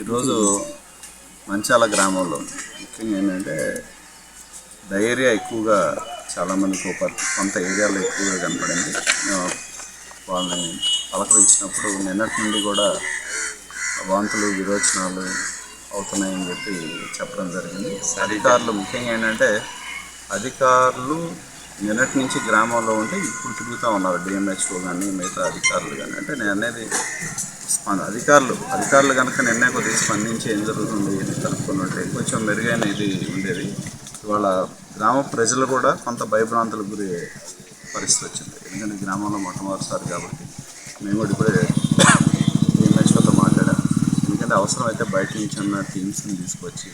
ఈరోజు మంచాల గ్రామంలో ముఖ్యంగా ఏంటంటే డయేరియా ఎక్కువగా చాలామందికి కొంత ఏరియాలో ఎక్కువగా కనపడింది. వాళ్ళని పలకరించినప్పుడు నిన్నటి నుండి కూడా వాంతులు విరోచనాలు అవుతున్నాయని చెప్పడం జరిగింది. అధికారులు ముఖ్యంగా ఏంటంటే అధికారులు నిన్నటి నుంచి గ్రామంలో ఉంటే ఇప్పుడు తిరుగుతూ ఉన్నారు. డిఎంహెచ్ఓ కానీ మిగతా అధికారులు కానీ. అంటే నేను అనేది అధికారులు కనుక నిన్నే కొద్దిగా స్పందించి ఏం జరుగుతుంది కనుక్కొని ఉంటే కొంచెం మెరుగైన ఇది ఉండేది. ఇవాళ గ్రామ ప్రజలు కూడా కొంత భయభ్రాంతులకు గురి పరిస్థితి వచ్చింది. ఎందుకంటే గ్రామంలో మొట్టమొదటిసారి కాబట్టి మేము కూడా ఇప్పుడే డిఎంహెచ్ఓతో మాట్లాడాం. ఎందుకంటే అవసరమైతే బయట నుంచి ఉన్న టీమ్స్ని తీసుకొచ్చి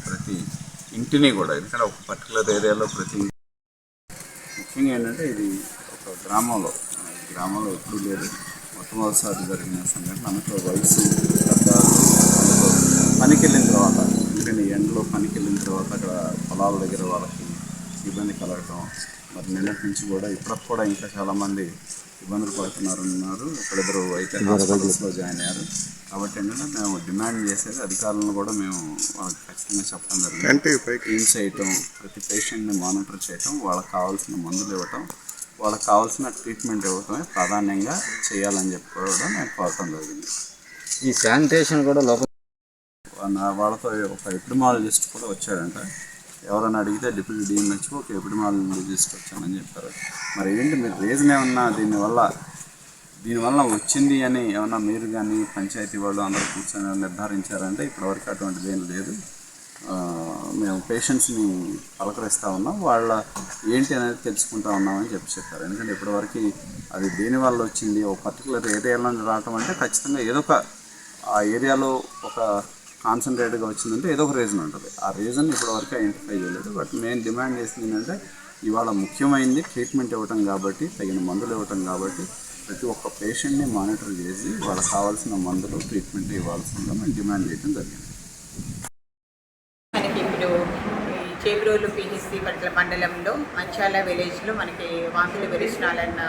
ప్రతి ఇంటిని కూడా, ఎందుకంటే ఒక పర్టికులర్ ఏరియాలో ముఖ్యంగా ఏంటంటే ఇది ఒక గ్రామంలో ఎప్పుడూ లేదు, మొట్టమొదటిసారి జరిగిన సంఘటన. అందులో వయసు పనికి వెళ్ళిన తర్వాత, ఎందుకంటే ఎండలో పనికి వెళ్ళిన తర్వాత అక్కడ పొలాల దగ్గర వాళ్ళకి ఇబ్బంది కలగటం, మరి నిన్నటి నుంచి కూడా ఇప్పటికి కూడా ఇంకా చాలామంది ఇబ్బందులు పడుతున్నారు. ఇక్కడిద్దరు అయితే హాస్పిటల్స్లో జాయిన్ అయ్యారు. కాబట్టి ఏంటంటే మేము డిమాండ్ చేసేది అధికారులను కూడా మేము వాళ్ళకి ఖచ్చితంగా చెప్పడం జరిగింది. టీమ్స్ వేయటం, ప్రతి పేషెంట్ని మానిటర్ చేయటం, వాళ్ళకి కావాల్సిన మందులు ఇవ్వటం, వాళ్ళకి కావాల్సిన ట్రీట్మెంట్ ఇవ్వటమే ప్రాధాన్యంగా చేయాలని చెప్పడం నేను కోరటం జరిగింది. ఈ శానిటేషన్ కూడా వాళ్ళతో ఒక ఎపిడమాలజిస్ట్ కూడా వచ్చాడంట. ఎవరైనా అడిగితే డిప్యూటీ డిఎంహెచ్ఓ ఒక ఎపిడమాలజిస్ట్ వచ్చానని చెప్పారు. మరి ఏంటి మీరు రీజన్ ఏమన్నా దీనివల్ల వచ్చింది అని ఏమన్నా మీరు కానీ పంచాయతీ వాళ్ళు అందరూ కూర్చొని నిర్ధారించారంటే ఇప్పటివరకు అటువంటిది ఏం లేదు. మేము పేషెంట్స్ని పలకరిస్తూ ఉన్నాం, వాళ్ళ ఏంటి అనేది తెలుసుకుంటూ ఉన్నామని చెప్పారు. ఎందుకంటే ఇప్పటివరకు అది దేనివల్ల వచ్చింది, ఒక పర్టికులర్ ఏరియాలో రావటం అంటే ఖచ్చితంగా ఆ ఏరియాలో ఒక కాన్సన్ట్రేట్గా వచ్చిందంటే ఏదో ఒక రీజన్ ఉంటుంది. ఆ రీజన్ ఇప్పటివరకు ఐడెంటిఫై చేయలేదు. బట్ నేను డిమాండ్ చేసింది ఏంటంటే ఇవాళ ముఖ్యమైనది ట్రీట్మెంట్ ఇవ్వటం కాబట్టి, తగిన మందులు ఇవ్వటం కాబట్టి ప్రతి ఒక్క పేషెంట్ని మానిటర్ చేసి వాళ్ళకి కావాల్సిన మందులు ట్రీట్మెంట్ ఇవ్వాల్సిందిగా మేము డిమాండ్ చేయడం జరిగింది. మనకి ఇప్పుడు చేబ్రోలు పిహెచ్సి మండలంలో మంచాల విలేజ్లో మనకి వాంతులు విరేచనాలన్న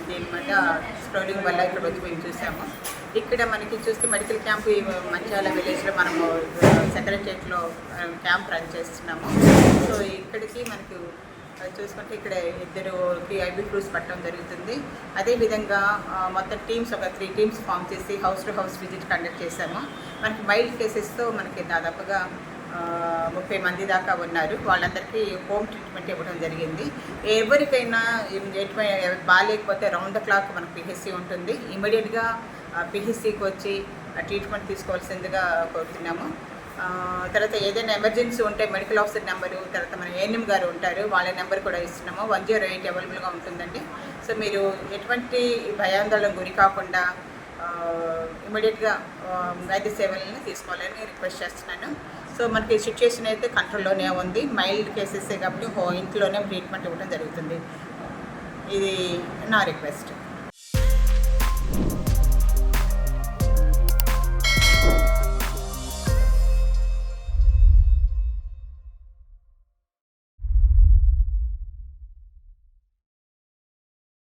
దీని మీద స్ప్రెడింగ్ వల్ల ఇక్కడ వచ్చి మేము చూసాము. ఇక్కడ మనకి చూస్తే మెడికల్ క్యాంప్ మంచాల విలేజ్లో మనము సెక్రటరియట్లో క్యాంప్ రన్ చేస్తున్నాము. సో ఇక్కడికి మనకు చూసుకుంటే ఇక్కడ 2 ఐబీ ఫ్రూట్స్ పట్టడం జరుగుతుంది. అదేవిధంగా మొత్తం టీమ్స్ ఒక 3 టీమ్స్ ఫామ్ చేసి house to house visit conduct చేశాము. మనకి మైల్డ్ కేసెస్తో మనకి దాదాపుగా 30 మంది దాకా ఉన్నారు. వాళ్ళందరికీ హోమ్ ట్రీట్మెంట్ ఇవ్వడం జరిగింది. ఎవరికైనా బాగాలేకపోతే రౌండ్ ద క్లాక్ మనకు పిహెచ్సి ఉంటుంది. ఇమీడియట్గా పిహెచ్సికి వచ్చి ట్రీట్మెంట్ తీసుకోవాల్సిందిగా కోరుతున్నాము. తర్వాత ఏదైనా ఎమర్జెన్సీ ఉంటే మెడికల్ ఆఫీసర్ నెంబరు, తర్వాత మన ఏఎన్ఎం గారు ఉంటారు, వాళ్ళ నెంబర్ కూడా ఇస్తున్నాము. 108 అవైలబుల్గా ఉంటుందండి. సో మీరు ఎటువంటి భయాందోళన గురి కాకుండా ఇమీడియట్గా వైద్య సేవలను తీసుకోవాలని రిక్వెస్ట్ చేస్తున్నాను. సో మనకి సిచ్యుయేషన్ అయితే కంట్రోల్లోనే ఉంది. మైల్డ్ కేసెస్ కాబట్టి ఇంట్లోనే ట్రీట్మెంట్ ఇవ్వడం జరుగుతుంది. ఇది నా రిక్వెస్ట్.